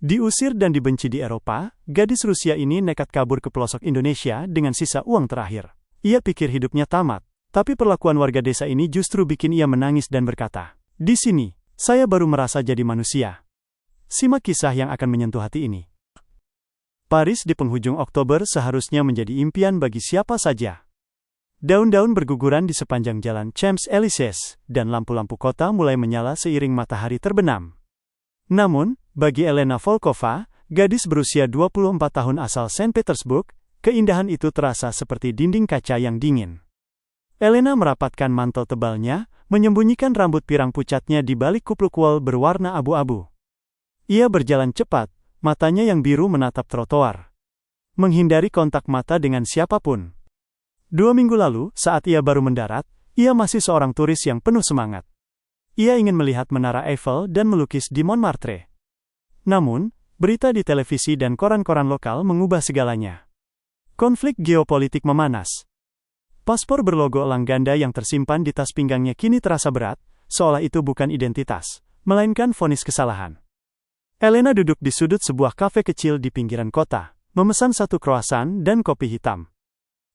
Diusir dan dibenci di Eropa, gadis Rusia ini nekat kabur ke pelosok Indonesia dengan sisa uang terakhir. Ia pikir hidupnya tamat, tapi perlakuan warga desa ini justru bikin ia menangis dan berkata, "Di sini, saya baru merasa jadi manusia." Simak kisah yang akan menyentuh hati ini. Paris di penghujung Oktober seharusnya menjadi impian bagi siapa saja. Daun-daun berguguran di sepanjang jalan Champs-Élysées, dan lampu-lampu kota mulai menyala seiring matahari terbenam. Namun, bagi Elena Volkova, gadis berusia 24 tahun asal Saint Petersburg, keindahan itu terasa seperti dinding kaca yang dingin. Elena merapatkan mantel tebalnya, menyembunyikan rambut pirang pucatnya di balik kupluk wol berwarna abu-abu. Ia berjalan cepat, matanya yang biru menatap trotoar, menghindari kontak mata dengan siapapun. 2 minggu lalu, saat ia baru mendarat, ia masih seorang turis yang penuh semangat. Ia ingin melihat Menara Eiffel dan melukis di Montmartre. Namun, berita di televisi dan koran-koran lokal mengubah segalanya. Konflik geopolitik memanas. Paspor berlogo elang ganda yang tersimpan di tas pinggangnya kini terasa berat, seolah itu bukan identitas, melainkan vonis kesalahan. Elena duduk di sudut sebuah kafe kecil di pinggiran kota, memesan 1 croissant dan kopi hitam.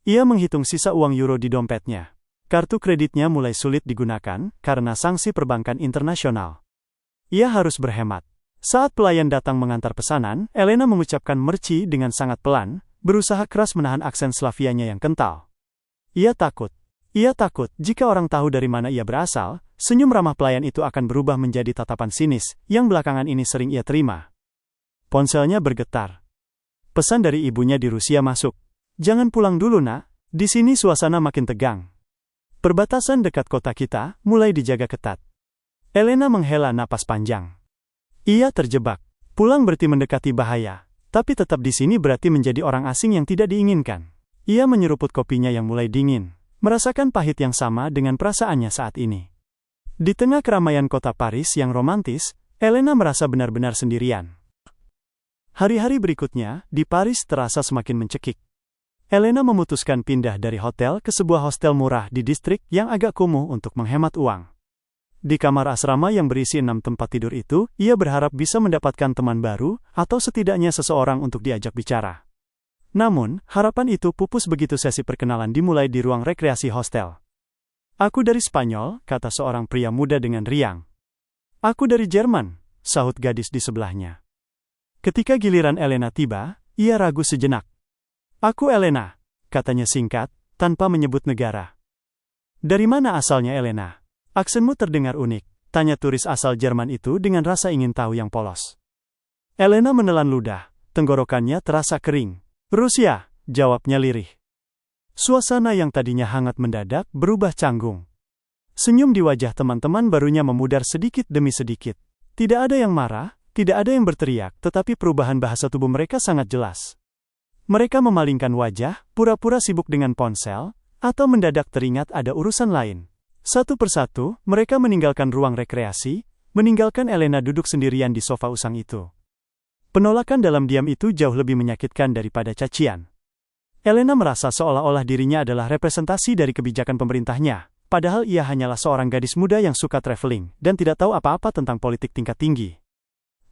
Ia menghitung sisa uang euro di dompetnya. Kartu kreditnya mulai sulit digunakan karena sanksi perbankan internasional. Ia harus berhemat. Saat pelayan datang mengantar pesanan, Elena mengucapkan merci dengan sangat pelan, berusaha keras menahan aksen Slavianya yang kental. Ia takut jika orang tahu dari mana ia berasal, senyum ramah pelayan itu akan berubah menjadi tatapan sinis, yang belakangan ini sering ia terima. Ponselnya bergetar. Pesan dari ibunya di Rusia masuk. "Jangan pulang dulu, Nak. Di sini suasana makin tegang." Perbatasan dekat kota kita mulai dijaga ketat. Elena menghela napas panjang. Ia terjebak. Pulang berarti mendekati bahaya, tapi tetap di sini berarti menjadi orang asing yang tidak diinginkan. Ia menyeruput kopinya yang mulai dingin, merasakan pahit yang sama dengan perasaannya saat ini. Di tengah keramaian kota Paris yang romantis, Elena merasa benar-benar sendirian. Hari-hari berikutnya, di Paris terasa semakin mencekik. Elena memutuskan pindah dari hotel ke sebuah hostel murah di distrik yang agak kumuh untuk menghemat uang. Di kamar asrama yang berisi 6 tempat tidur itu, ia berharap bisa mendapatkan teman baru, atau setidaknya seseorang untuk diajak bicara. Namun, harapan itu pupus begitu sesi perkenalan dimulai di ruang rekreasi hostel. "Aku dari Spanyol," kata seorang pria muda dengan riang. "Aku dari Jerman," sahut gadis di sebelahnya. Ketika giliran Elena tiba, ia ragu sejenak. "Aku Elena," katanya singkat, tanpa menyebut negara. "Dari mana asalnya Elena? Aksenmu terdengar unik," tanya turis asal Jerman itu dengan rasa ingin tahu yang polos. Elena menelan ludah, tenggorokannya terasa kering. "Rusia," jawabnya lirih. Suasana yang tadinya hangat mendadak berubah canggung. Senyum di wajah teman-teman barunya memudar sedikit demi sedikit. Tidak ada yang marah, tidak ada yang berteriak, tetapi perubahan bahasa tubuh mereka sangat jelas. Mereka memalingkan wajah, pura-pura sibuk dengan ponsel, atau mendadak teringat ada urusan lain. Satu persatu, mereka meninggalkan ruang rekreasi, meninggalkan Elena duduk sendirian di sofa usang itu. Penolakan dalam diam itu jauh lebih menyakitkan daripada cacian. Elena merasa seolah-olah dirinya adalah representasi dari kebijakan pemerintahnya, padahal ia hanyalah seorang gadis muda yang suka traveling, dan tidak tahu apa-apa tentang politik tingkat tinggi.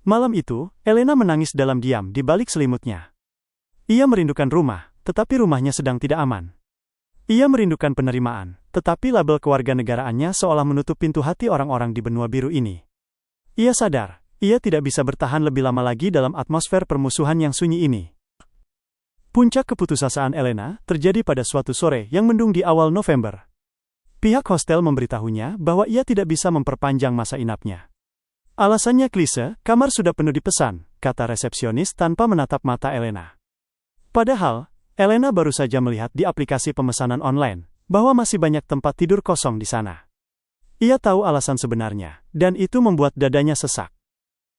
Malam itu, Elena menangis dalam diam di balik selimutnya. Ia merindukan rumah, tetapi rumahnya sedang tidak aman. Ia merindukan penerimaan, tetapi label kewarganegaraannya seolah menutup pintu hati orang-orang di benua biru ini. Ia sadar, ia tidak bisa bertahan lebih lama lagi dalam atmosfer permusuhan yang sunyi ini. Puncak keputusasaan Elena terjadi pada suatu sore yang mendung di awal November. Pihak hostel memberitahunya bahwa ia tidak bisa memperpanjang masa inapnya. Alasannya klise, kamar sudah penuh dipesan, kata resepsionis tanpa menatap mata Elena. Padahal, Elena baru saja melihat di aplikasi pemesanan online bahwa masih banyak tempat tidur kosong di sana. Ia tahu alasan sebenarnya, dan itu membuat dadanya sesak.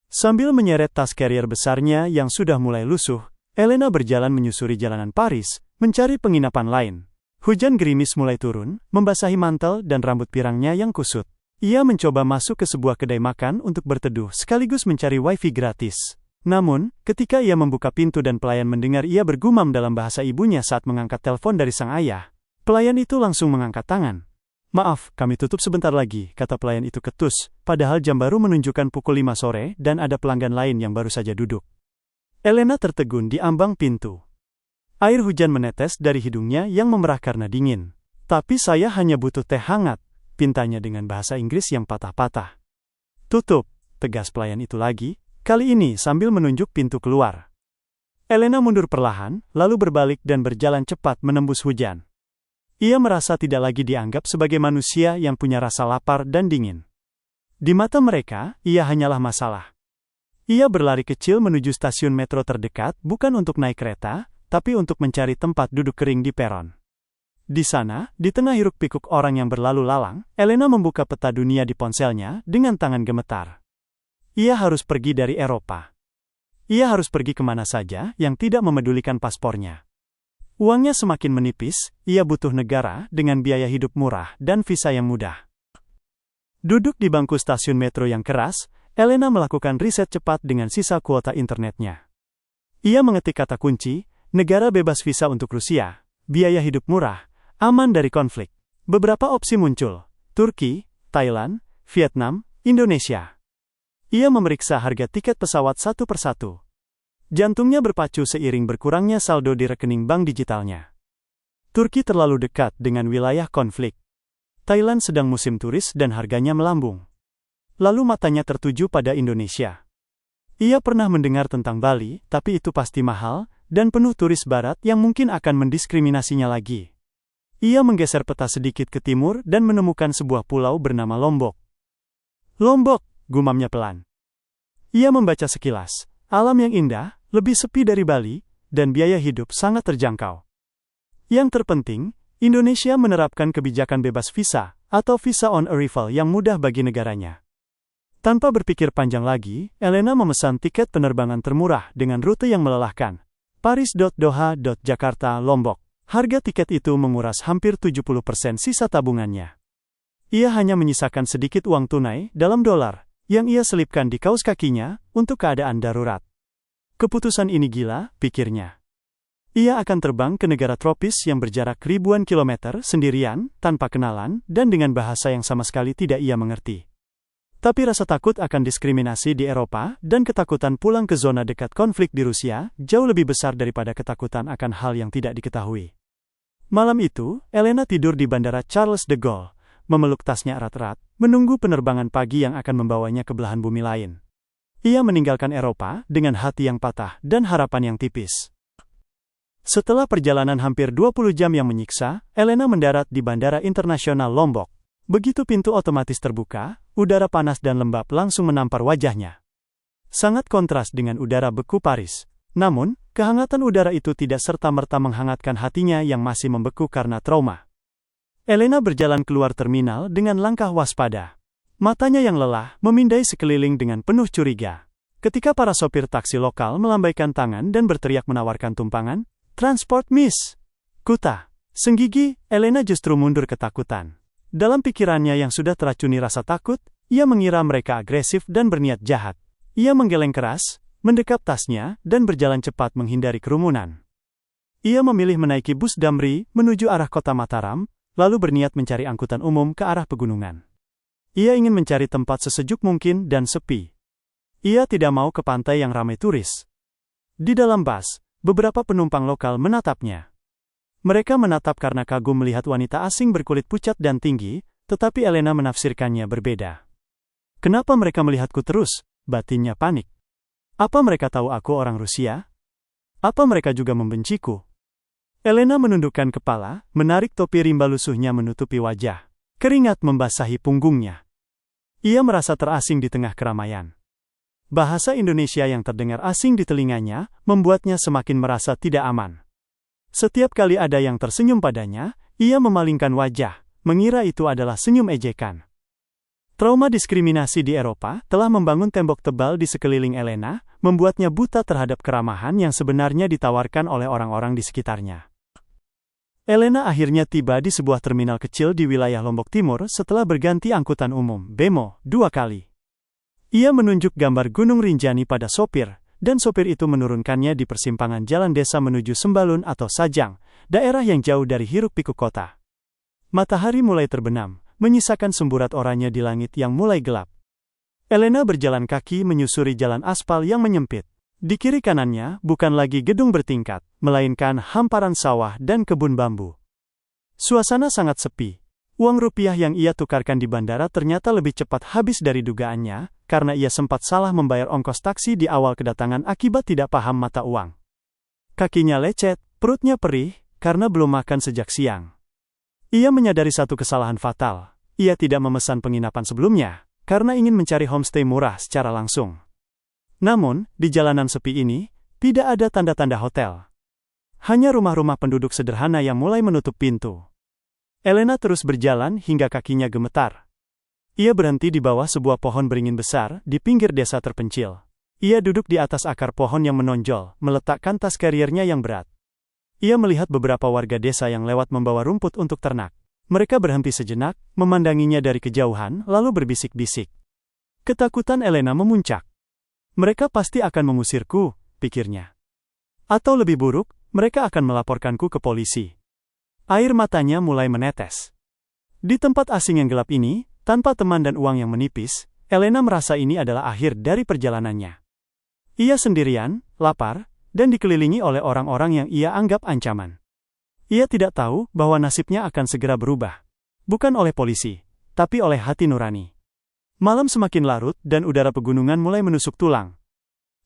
Sambil menyeret tas carrier besarnya yang sudah mulai lusuh, Elena berjalan menyusuri jalanan Paris, mencari penginapan lain. Hujan gerimis mulai turun, membasahi mantel dan rambut pirangnya yang kusut. Ia mencoba masuk ke sebuah kedai makan untuk berteduh sekaligus mencari wifi gratis. Namun, ketika ia membuka pintu dan pelayan mendengar ia bergumam dalam bahasa ibunya saat mengangkat telepon dari sang ayah, pelayan itu langsung mengangkat tangan. Maaf, kami tutup sebentar lagi, kata pelayan itu ketus, padahal jam baru menunjukkan pukul 5 sore dan ada pelanggan lain yang baru saja duduk. Elena tertegun di ambang pintu. Air hujan menetes dari hidungnya yang memerah karena dingin. Tapi saya hanya butuh teh hangat, pintanya dengan bahasa Inggris yang patah-patah. Tutup, tegas pelayan itu lagi, kali ini sambil menunjuk pintu keluar. Elena mundur perlahan, lalu berbalik dan berjalan cepat menembus hujan. Ia merasa tidak lagi dianggap sebagai manusia yang punya rasa lapar dan dingin. Di mata mereka, ia hanyalah masalah. Ia berlari kecil menuju stasiun metro terdekat bukan untuk naik kereta, tapi untuk mencari tempat duduk kering di peron. Di sana, di tengah hiruk-pikuk orang yang berlalu lalang, Elena membuka peta dunia di ponselnya dengan tangan gemetar. Ia harus pergi dari Eropa. Ia harus pergi kemana saja yang tidak memedulikan paspornya. Uangnya semakin menipis, ia butuh negara dengan biaya hidup murah dan visa yang mudah. Duduk di bangku stasiun metro yang keras, Elena melakukan riset cepat dengan sisa kuota internetnya. Ia mengetik kata kunci, negara bebas visa untuk Rusia, biaya hidup murah, aman dari konflik. Beberapa opsi muncul, Turki, Thailand, Vietnam, Indonesia. Ia memeriksa harga tiket pesawat satu persatu. Jantungnya berpacu seiring berkurangnya saldo di rekening bank digitalnya. Turki terlalu dekat dengan wilayah konflik. Thailand sedang musim turis dan harganya melambung. Lalu matanya tertuju pada Indonesia. Ia pernah mendengar tentang Bali, tapi itu pasti mahal, dan penuh turis barat yang mungkin akan mendiskriminasinya lagi. Ia menggeser peta sedikit ke timur dan menemukan sebuah pulau bernama Lombok. Lombok, gumamnya pelan. Ia membaca sekilas, alam yang indah, lebih sepi dari Bali, dan biaya hidup sangat terjangkau. Yang terpenting, Indonesia menerapkan kebijakan bebas visa, atau visa on arrival yang mudah bagi negaranya. Tanpa berpikir panjang lagi, Elena memesan tiket penerbangan termurah dengan rute yang melelahkan. Paris.Doha.Jakarta Lombok. Harga tiket itu menguras hampir 70% sisa tabungannya. Ia hanya menyisakan sedikit uang tunai dalam dolar, yang ia selipkan di kaos kakinya untuk keadaan darurat. Keputusan ini gila, pikirnya. Ia akan terbang ke negara tropis yang berjarak ribuan kilometer sendirian, tanpa kenalan, dan dengan bahasa yang sama sekali tidak ia mengerti. Tapi rasa takut akan diskriminasi di Eropa dan ketakutan pulang ke zona dekat konflik di Rusia jauh lebih besar daripada ketakutan akan hal yang tidak diketahui. Malam itu, Elena tidur di Bandara Charles de Gaulle, memeluk tasnya erat-erat, menunggu penerbangan pagi yang akan membawanya ke belahan bumi lain. Ia meninggalkan Eropa dengan hati yang patah dan harapan yang tipis. Setelah perjalanan hampir 20 jam yang menyiksa, Elena mendarat di Bandara Internasional Lombok. Begitu pintu otomatis terbuka, udara panas dan lembab langsung menampar wajahnya. Sangat kontras dengan udara beku Paris. Namun, kehangatan udara itu tidak serta-merta menghangatkan hatinya yang masih membeku karena trauma. Elena berjalan keluar terminal dengan langkah waspada. Matanya yang lelah memindai sekeliling dengan penuh curiga. Ketika para sopir taksi lokal melambaikan tangan dan berteriak menawarkan tumpangan, "Transport Miss Kuta." Senggigi, Elena justru mundur ketakutan. Dalam pikirannya yang sudah teracuni rasa takut, ia mengira mereka agresif dan berniat jahat. Ia menggeleng keras, mendekap tasnya, dan berjalan cepat menghindari kerumunan. Ia memilih menaiki bus Damri menuju arah kota Mataram, lalu berniat mencari angkutan umum ke arah pegunungan. Ia ingin mencari tempat sesejuk mungkin dan sepi. Ia tidak mau ke pantai yang ramai turis. Di dalam bus, beberapa penumpang lokal menatapnya. Mereka menatap karena kagum melihat wanita asing berkulit pucat dan tinggi, tetapi Elena menafsirkannya berbeda. Kenapa mereka melihatku terus? Batinnya panik. Apa mereka tahu aku orang Rusia? Apa mereka juga membenciku? Elena menundukkan kepala, menarik topi rimba lusuhnya menutupi wajah. Keringat membasahi punggungnya. Ia merasa terasing di tengah keramaian. Bahasa Indonesia yang terdengar asing di telinganya membuatnya semakin merasa tidak aman. Setiap kali ada yang tersenyum padanya, ia memalingkan wajah, mengira itu adalah senyum ejekan. Trauma diskriminasi di Eropa telah membangun tembok tebal di sekeliling Elena, membuatnya buta terhadap keramahan yang sebenarnya ditawarkan oleh orang-orang di sekitarnya. Elena akhirnya tiba di sebuah terminal kecil di wilayah Lombok Timur setelah berganti angkutan umum, BEMO, 2 kali. Ia menunjuk gambar Gunung Rinjani pada sopir, dan sopir itu menurunkannya di persimpangan jalan desa menuju Sembalun atau Sajang, daerah yang jauh dari hiruk-pikuk kota. Matahari mulai terbenam, menyisakan semburat oranye di langit yang mulai gelap. Elena berjalan kaki menyusuri jalan aspal yang menyempit. Di kiri kanannya bukan lagi gedung bertingkat, melainkan hamparan sawah dan kebun bambu. Suasana sangat sepi. Uang rupiah yang ia tukarkan di bandara ternyata lebih cepat habis dari dugaannya, karena ia sempat salah membayar ongkos taksi di awal kedatangan akibat tidak paham mata uang. Kakinya lecet, perutnya perih, karena belum makan sejak siang. Ia menyadari satu kesalahan fatal. Ia tidak memesan penginapan sebelumnya, karena ingin mencari homestay murah secara langsung. Namun, di jalanan sepi ini, tidak ada tanda-tanda hotel. Hanya rumah-rumah penduduk sederhana yang mulai menutup pintu. Elena terus berjalan hingga kakinya gemetar. Ia berhenti di bawah sebuah pohon beringin besar di pinggir desa terpencil. Ia duduk di atas akar pohon yang menonjol, meletakkan tas kariernya yang berat. Ia melihat beberapa warga desa yang lewat membawa rumput untuk ternak. Mereka berhenti sejenak, memandanginya dari kejauhan, lalu berbisik-bisik. Ketakutan Elena memuncak. Mereka pasti akan mengusirku, pikirnya. Atau lebih buruk, mereka akan melaporkanku ke polisi. Air matanya mulai menetes. Di tempat asing yang gelap ini, tanpa teman dan uang yang menipis, Elena merasa ini adalah akhir dari perjalanannya. Ia sendirian, lapar, dan dikelilingi oleh orang-orang yang ia anggap ancaman. Ia tidak tahu bahwa nasibnya akan segera berubah. Bukan oleh polisi, tapi oleh hati nurani. Malam semakin larut dan udara pegunungan mulai menusuk tulang.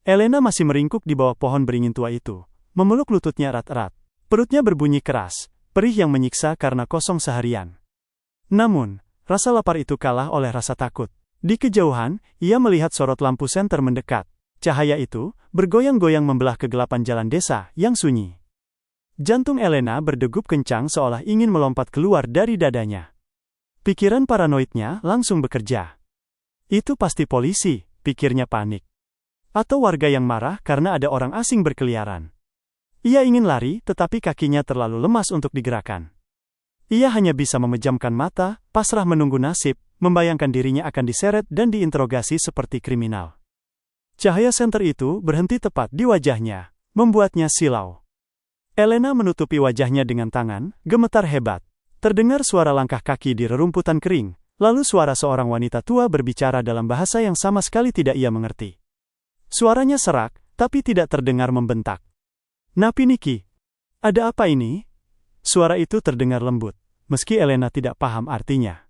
Elena masih meringkuk di bawah pohon beringin tua itu, memeluk lututnya erat-erat. Perutnya berbunyi keras, perih yang menyiksa karena kosong seharian. Namun, rasa lapar itu kalah oleh rasa takut. Di kejauhan, ia melihat sorot lampu senter mendekat. Cahaya itu bergoyang-goyang membelah kegelapan jalan desa yang sunyi. Jantung Elena berdegup kencang seolah ingin melompat keluar dari dadanya. Pikiran paranoidnya langsung bekerja. Itu pasti polisi, pikirnya panik. Atau warga yang marah karena ada orang asing berkeliaran. Ia ingin lari, tetapi kakinya terlalu lemas untuk digerakkan. Ia hanya bisa memejamkan mata, pasrah menunggu nasib, membayangkan dirinya akan diseret dan diinterogasi seperti kriminal. Cahaya senter itu berhenti tepat di wajahnya, membuatnya silau. Elena menutupi wajahnya dengan tangan, gemetar hebat. Terdengar suara langkah kaki di rerumputan kering, lalu suara seorang wanita tua berbicara dalam bahasa yang sama sekali tidak ia mengerti. Suaranya serak, tapi tidak terdengar membentak. "Napi Niki, ada apa ini?" Suara itu terdengar lembut, meski Elena tidak paham artinya.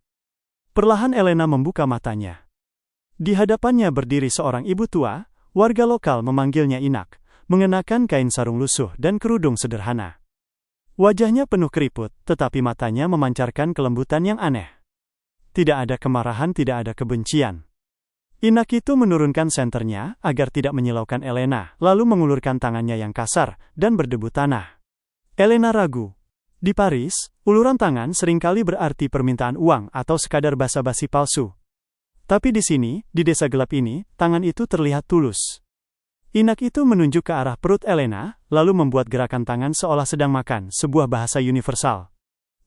Perlahan Elena membuka matanya. Di hadapannya berdiri seorang ibu tua, warga lokal memanggilnya Inak, mengenakan kain sarung lusuh dan kerudung sederhana. Wajahnya penuh keriput, tetapi matanya memancarkan kelembutan yang aneh. Tidak ada kemarahan, tidak ada kebencian. Inak itu menurunkan senternya agar tidak menyilaukan Elena, lalu mengulurkan tangannya yang kasar dan berdebu tanah. Elena ragu. Di Paris, uluran tangan seringkali berarti permintaan uang atau sekadar basa-basi palsu. Tapi di sini, di desa gelap ini, tangan itu terlihat tulus. Inak itu menunjuk ke arah perut Elena, lalu membuat gerakan tangan seolah sedang makan, sebuah bahasa universal.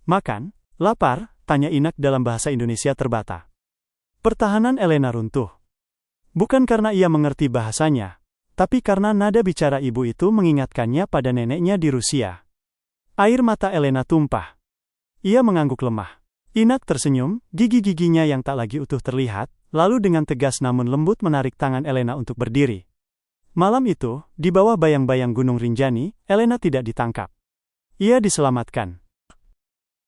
"Makan? Lapar?" tanya Inak dalam bahasa Indonesia terbata. Pertahanan Elena runtuh. Bukan karena ia mengerti bahasanya, tapi karena nada bicara ibu itu mengingatkannya pada neneknya di Rusia. Air mata Elena tumpah. Ia mengangguk lemah. Inak tersenyum, gigi-giginya yang tak lagi utuh terlihat, lalu dengan tegas namun lembut menarik tangan Elena untuk berdiri. Malam itu, di bawah bayang-bayang Gunung Rinjani, Elena tidak ditangkap. Ia diselamatkan.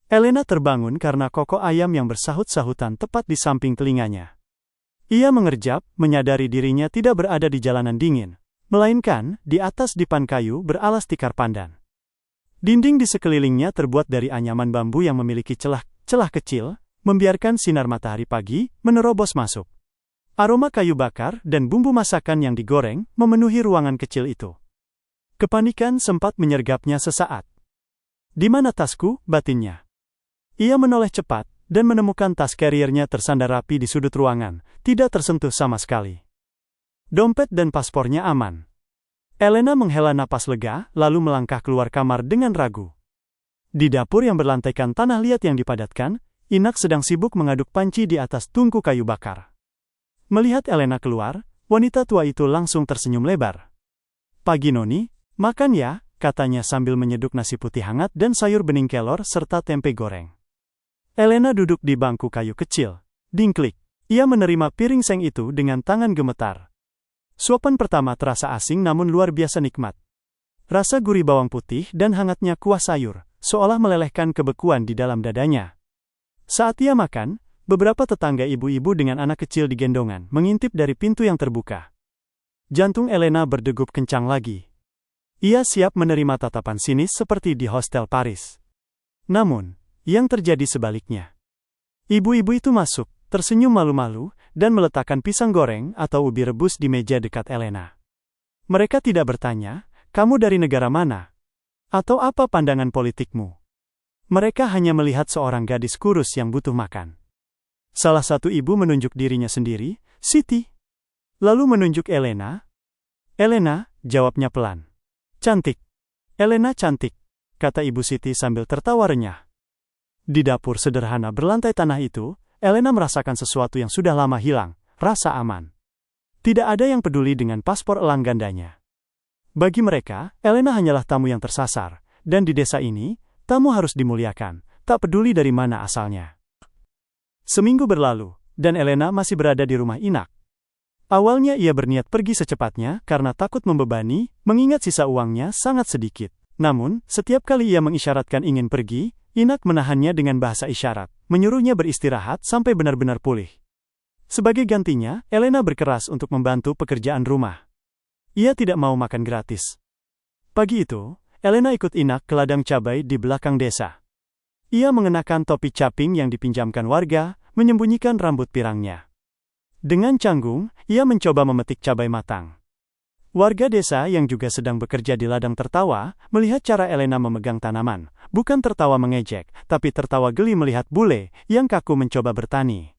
Elena terbangun karena kokok ayam yang bersahut-sahutan tepat di samping telinganya. Ia mengerjap, menyadari dirinya tidak berada di jalanan dingin, melainkan di atas dipan kayu beralas tikar pandan. Dinding di sekelilingnya terbuat dari anyaman bambu yang memiliki celah kecil, membiarkan sinar matahari pagi menerobos masuk. Aroma kayu bakar dan bumbu masakan yang digoreng memenuhi ruangan kecil itu. Kepanikan sempat menyergapnya sesaat. "Di mana tasku?" batinnya. Ia menoleh cepat dan menemukan tas kariernya tersandar rapi di sudut ruangan, tidak tersentuh sama sekali. Dompet dan paspornya aman. Elena menghela napas lega, lalu melangkah keluar kamar dengan ragu. Di dapur yang berlantaikan tanah liat yang dipadatkan, Inak sedang sibuk mengaduk panci di atas tungku kayu bakar. Melihat Elena keluar, wanita tua itu langsung tersenyum lebar. "Pagi Noni, makan ya," katanya sambil menyeduk nasi putih hangat dan sayur bening kelor serta tempe goreng. Elena duduk di bangku kayu kecil. Dingklik. Ia menerima piring seng itu dengan tangan gemetar. Suapan pertama terasa asing namun luar biasa nikmat. Rasa gurih bawang putih dan hangatnya kuah sayur, seolah melelehkan kebekuan di dalam dadanya. Saat ia makan, beberapa tetangga ibu-ibu dengan anak kecil digendongan mengintip dari pintu yang terbuka. Jantung Elena berdegup kencang lagi. Ia siap menerima tatapan sinis seperti di hostel Paris. Namun, yang terjadi sebaliknya. Ibu-ibu itu masuk, tersenyum malu-malu, dan meletakkan pisang goreng atau ubi rebus di meja dekat Elena. Mereka tidak bertanya, "Kamu dari negara mana?" atau "Apa pandangan politikmu?" Mereka hanya melihat seorang gadis kurus yang butuh makan. Salah satu ibu menunjuk dirinya sendiri, "Siti." Lalu menunjuk Elena. "Elena," jawabnya pelan. "Cantik." "Elena cantik," kata Ibu Siti sambil tertawa renyah. Di dapur sederhana berlantai tanah itu, Elena merasakan sesuatu yang sudah lama hilang, rasa aman. Tidak ada yang peduli dengan paspor elang gandanya. Bagi mereka, Elena hanyalah tamu yang tersasar, dan di desa ini, tamu harus dimuliakan, tak peduli dari mana asalnya. Seminggu berlalu, dan Elena masih berada di rumah Inak. Awalnya ia berniat pergi secepatnya karena takut membebani, mengingat sisa uangnya sangat sedikit. Namun, setiap kali ia mengisyaratkan ingin pergi, Inak menahannya dengan bahasa isyarat, menyuruhnya beristirahat sampai benar-benar pulih. Sebagai gantinya, Elena berkeras untuk membantu pekerjaan rumah. Ia tidak mau makan gratis. Pagi itu, Elena ikut Inak ke ladang cabai di belakang desa. Ia mengenakan topi caping yang dipinjamkan warga, menyembunyikan rambut pirangnya. Dengan canggung, ia mencoba memetik cabai matang. Warga desa yang juga sedang bekerja di ladang tertawa, melihat cara Elena memegang tanaman. Bukan tertawa mengejek, tapi tertawa geli melihat bule yang kaku mencoba bertani.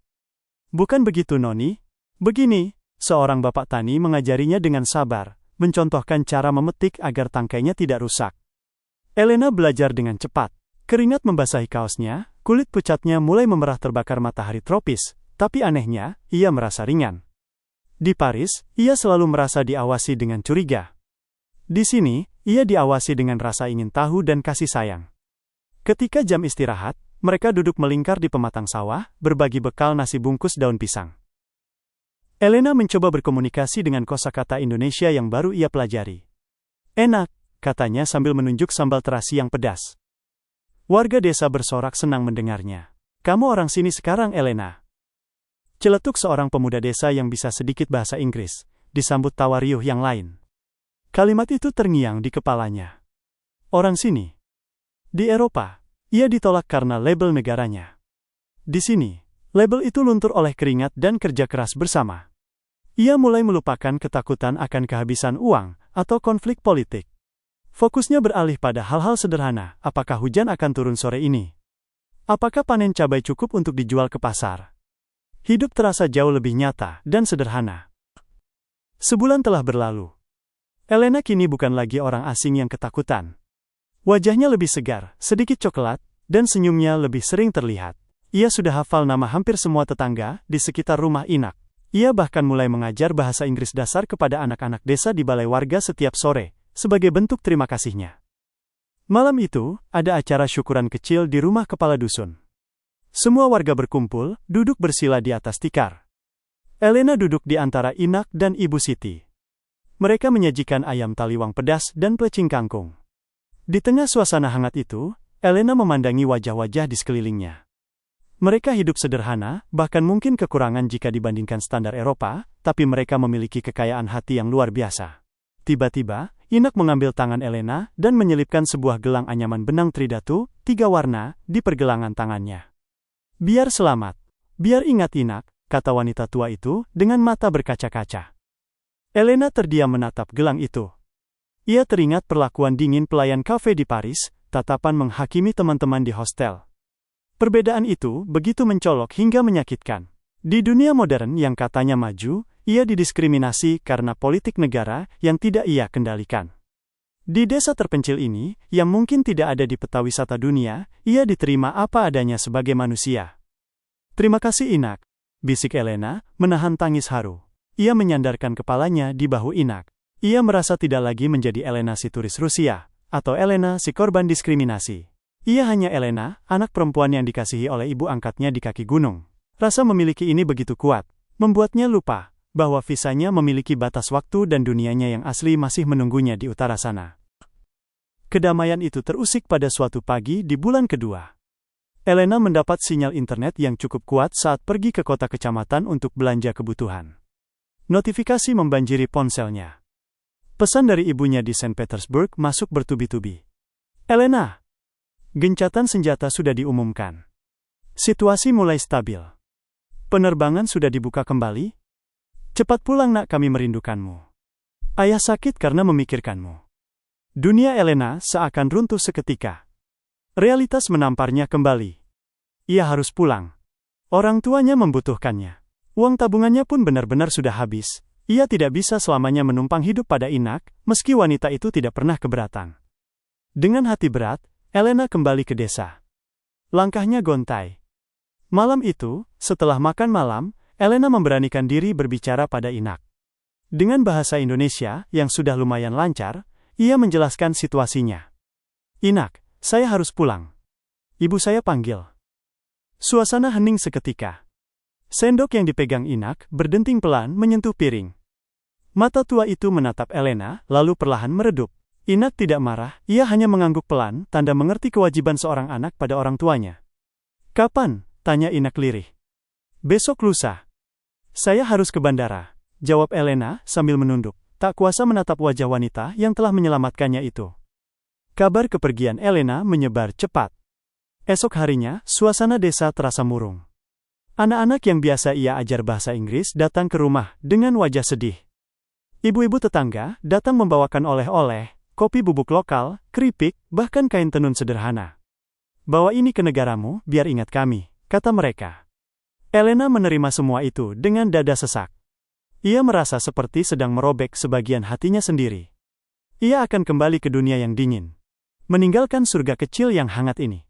"Bukan begitu, Noni. Begini," seorang bapak tani mengajarinya dengan sabar, mencontohkan cara memetik agar tangkainya tidak rusak. Elena belajar dengan cepat. Keringat membasahi kaosnya, kulit pucatnya mulai memerah terbakar matahari tropis, tapi anehnya, ia merasa ringan. Di Paris, ia selalu merasa diawasi dengan curiga. Di sini, ia diawasi dengan rasa ingin tahu dan kasih sayang. Ketika jam istirahat, mereka duduk melingkar di pematang sawah, berbagi bekal nasi bungkus daun pisang. Elena mencoba berkomunikasi dengan kosakata Indonesia yang baru ia pelajari. "Enak," katanya sambil menunjuk sambal terasi yang pedas. Warga desa bersorak senang mendengarnya. "Kamu orang sini sekarang, Elena?" Celetuk seorang pemuda desa yang bisa sedikit bahasa Inggris, disambut tawa riuh yang lain. Kalimat itu terngiang di kepalanya. Orang sini. Di Eropa, ia ditolak karena label negaranya. Di sini, label itu luntur oleh keringat dan kerja keras bersama. Ia mulai melupakan ketakutan akan kehabisan uang atau konflik politik. Fokusnya beralih pada hal-hal sederhana, apakah hujan akan turun sore ini? Apakah panen cabai cukup untuk dijual ke pasar? Hidup terasa jauh lebih nyata dan sederhana. Sebulan telah berlalu. Elena kini bukan lagi orang asing yang ketakutan. Wajahnya lebih segar, sedikit coklat, dan senyumnya lebih sering terlihat. Ia sudah hafal nama hampir semua tetangga di sekitar rumah Inak. Ia bahkan mulai mengajar bahasa Inggris dasar kepada anak-anak desa di balai warga setiap sore, sebagai bentuk terima kasihnya. Malam itu, ada acara syukuran kecil di rumah kepala dusun. Semua warga berkumpul, duduk bersila di atas tikar. Elena duduk di antara Inak dan Ibu Siti. Mereka menyajikan ayam taliwang pedas dan plecing kangkung. Di tengah suasana hangat itu, Elena memandangi wajah-wajah di sekelilingnya. Mereka hidup sederhana, bahkan mungkin kekurangan jika dibandingkan standar Eropa, tapi mereka memiliki kekayaan hati yang luar biasa. Tiba-tiba, Inak mengambil tangan Elena dan menyelipkan sebuah gelang anyaman benang tridatu, 3 warna, di pergelangan tangannya. "Biar selamat. Biar ingat Inak," kata wanita tua itu, dengan mata berkaca-kaca. Elena terdiam menatap gelang itu. Ia teringat perlakuan dingin pelayan kafe di Paris, tatapan menghakimi teman-teman di hostel. Perbedaan itu begitu mencolok hingga menyakitkan. Di dunia modern yang katanya maju, ia didiskriminasi karena politik negara yang tidak ia kendalikan. Di desa terpencil ini, yang mungkin tidak ada di peta wisata dunia, ia diterima apa adanya sebagai manusia. "Terima kasih Inak," bisik Elena, menahan tangis haru. Ia menyandarkan kepalanya di bahu Inak. Ia merasa tidak lagi menjadi Elena si turis Rusia, atau Elena si korban diskriminasi. Ia hanya Elena, anak perempuan yang dikasihi oleh ibu angkatnya di kaki gunung. Rasa memiliki ini begitu kuat, membuatnya lupa bahwa visanya memiliki batas waktu dan dunianya yang asli masih menunggunya di utara sana. Kedamaian itu terusik pada suatu pagi di bulan kedua. Elena mendapat sinyal internet yang cukup kuat saat pergi ke kota kecamatan untuk belanja kebutuhan. Notifikasi membanjiri ponselnya. Pesan dari ibunya di Saint Petersburg masuk bertubi-tubi. Elena! Gencatan senjata sudah diumumkan. Situasi mulai stabil. Penerbangan sudah dibuka kembali. Cepat pulang nak, kami merindukanmu. Ayah sakit karena memikirkanmu. Dunia Elena seakan runtuh seketika. Realitas menamparnya kembali. Ia harus pulang. Orang tuanya membutuhkannya. Uang tabungannya pun benar-benar sudah habis. Ia tidak bisa selamanya menumpang hidup pada Inak, meski wanita itu tidak pernah keberatan. Dengan hati berat, Elena kembali ke desa. Langkahnya gontai. Malam itu, setelah makan malam, Elena memberanikan diri berbicara pada Inak. Dengan bahasa Indonesia yang sudah lumayan lancar, ia menjelaskan situasinya. Inak, saya harus pulang. Ibu saya panggil. Suasana hening seketika. Sendok yang dipegang Inak berdenting pelan menyentuh piring. Mata tua itu menatap Elena, lalu perlahan meredup. Inak tidak marah, ia hanya mengangguk pelan, tanda mengerti kewajiban seorang anak pada orang tuanya. Kapan? Tanya Inak lirih. Besok lusa. Saya harus ke bandara, jawab Elena sambil menunduk, tak kuasa menatap wajah wanita yang telah menyelamatkannya itu. Kabar kepergian Elena menyebar cepat. Esok harinya, suasana desa terasa murung. Anak-anak yang biasa ia ajar bahasa Inggris datang ke rumah dengan wajah sedih. Ibu-ibu tetangga datang membawakan oleh-oleh, kopi bubuk lokal, keripik, bahkan kain tenun sederhana. Bawa ini ke negaramu, biar ingat kami, kata mereka. Elena menerima semua itu dengan dada sesak. Ia merasa seperti sedang merobek sebagian hatinya sendiri. Ia akan kembali ke dunia yang dingin. Meninggalkan surga kecil yang hangat ini.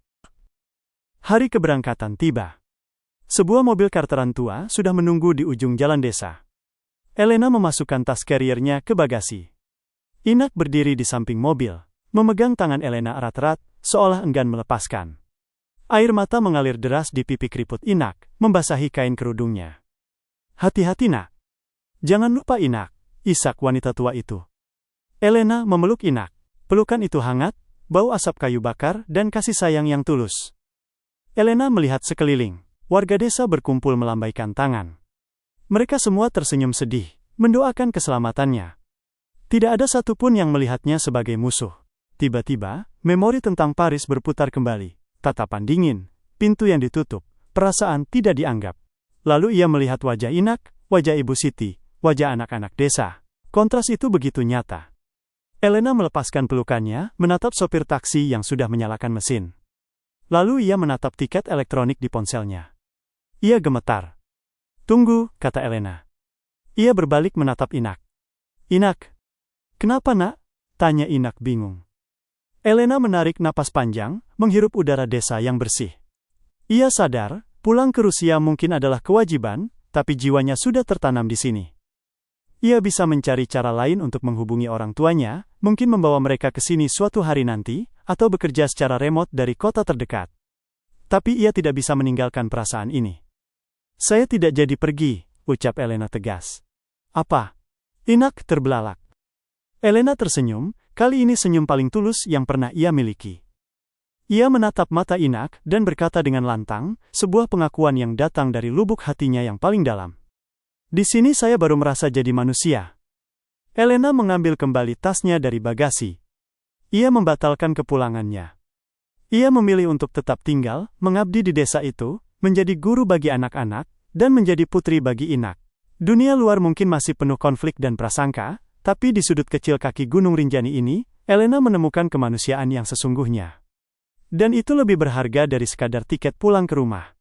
Hari keberangkatan tiba. Sebuah mobil karteran tua sudah menunggu di ujung jalan desa. Elena memasukkan tas carrier-nya ke bagasi. Inak berdiri di samping mobil, memegang tangan Elena erat-erat, seolah enggan melepaskan. Air mata mengalir deras di pipi keriput Inak, membasahi kain kerudungnya. Hati-hati nak. Jangan lupa Inak, isak wanita tua itu. Elena memeluk Inak. Pelukan itu hangat, bau asap kayu bakar, dan kasih sayang yang tulus. Elena melihat sekeliling. Warga desa berkumpul melambaikan tangan. Mereka semua tersenyum sedih, mendoakan keselamatannya. Tidak ada satupun yang melihatnya sebagai musuh. Tiba-tiba, memori tentang Paris berputar kembali. Tatapan dingin, pintu yang ditutup, perasaan tidak dianggap. Lalu ia melihat wajah Inak, wajah Ibu Siti, wajah anak-anak desa. Kontras itu begitu nyata. Elena melepaskan pelukannya, menatap sopir taksi yang sudah menyalakan mesin. Lalu ia menatap tiket elektronik di ponselnya. Ia gemetar. Tunggu, kata Elena. Ia berbalik menatap Inak. Inak. Kenapa nak? Tanya Inak bingung. Elena menarik napas panjang, menghirup udara desa yang bersih. Ia sadar, pulang ke Rusia mungkin adalah kewajiban, tapi jiwanya sudah tertanam di sini. Ia bisa mencari cara lain untuk menghubungi orang tuanya, mungkin membawa mereka ke sini suatu hari nanti, atau bekerja secara remote dari kota terdekat. Tapi ia tidak bisa meninggalkan perasaan ini. Saya tidak jadi pergi, ucap Elena tegas. Apa? Inak terbelalak. Elena tersenyum, kali ini senyum paling tulus yang pernah ia miliki. Ia menatap mata Inak dan berkata dengan lantang, sebuah pengakuan yang datang dari lubuk hatinya yang paling dalam. Di sini saya baru merasa jadi manusia. Elena mengambil kembali tasnya dari bagasi. Ia membatalkan kepulangannya. Ia memilih untuk tetap tinggal, mengabdi di desa itu, menjadi guru bagi anak-anak, dan menjadi putri bagi Inak. Dunia luar mungkin masih penuh konflik dan prasangka, tapi di sudut kecil kaki Gunung Rinjani ini, Elena menemukan kemanusiaan yang sesungguhnya. Dan itu lebih berharga dari sekadar tiket pulang ke rumah.